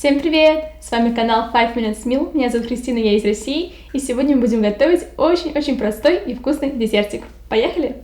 Всем привет! С вами канал 5 Minutes Meal. Меня зовут Кристина, я из России. И сегодня мы будем готовить очень-очень простой и вкусный десертик. Поехали!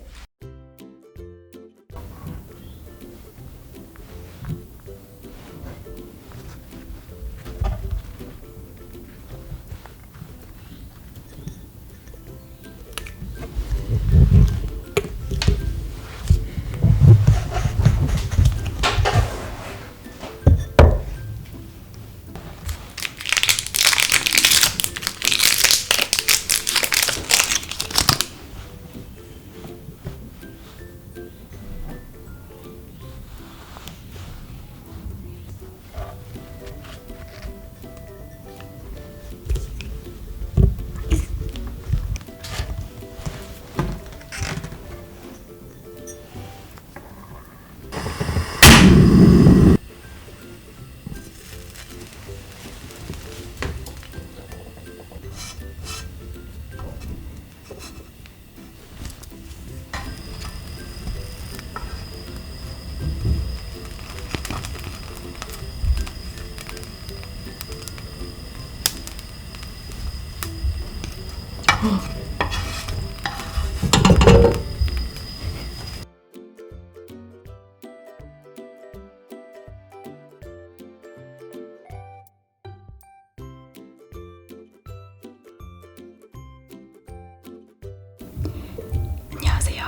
안녕하세요.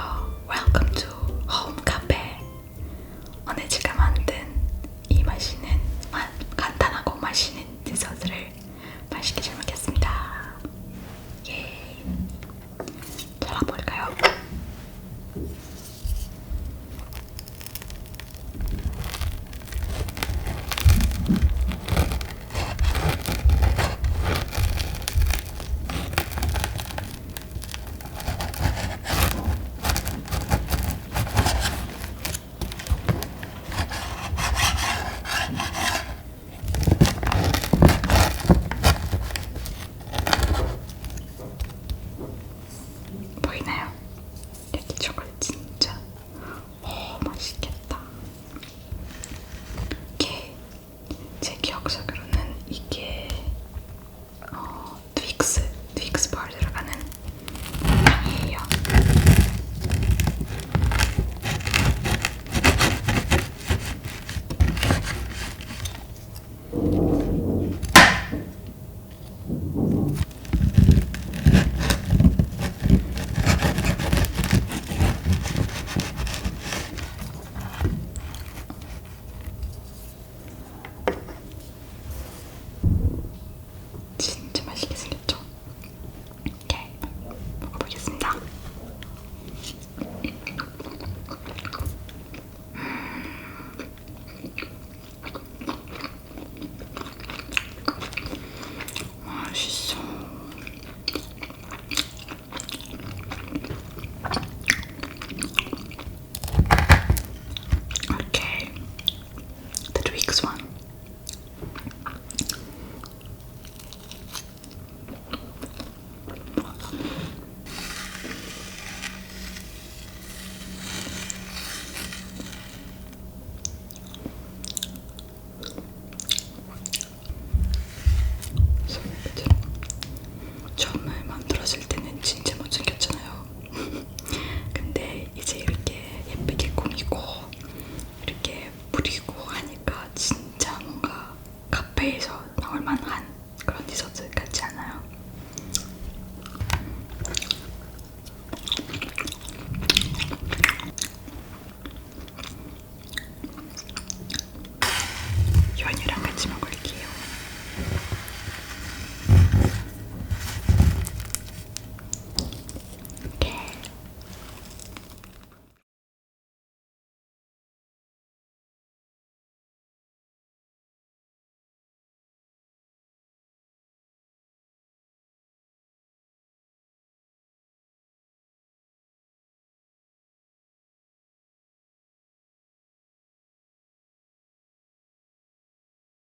Welcome to Home Cafe. 오늘 제가 만든 이 간단하고 맛있는 디저트를 맛있게 잘 먹겠습니다. 예. 잘라볼까요? 보이나요? 여기 초콜릿 진짜 맛있겠다. 이게 제 기억상으로는 이게 트윅스 bar 들어가는 향이에요. 진짜 맛있게 생겼죠? 오케이, 먹어보겠습니다. 맛있어. 오케이, the Twix one. 처음에 만들었을 때는 진짜 못생겼잖아요. 근데 이제 이렇게 예쁘게 꾸미고 이렇게 뿌리고 하니까 진짜 뭔가 카페에서 나올 만한 그런 디저트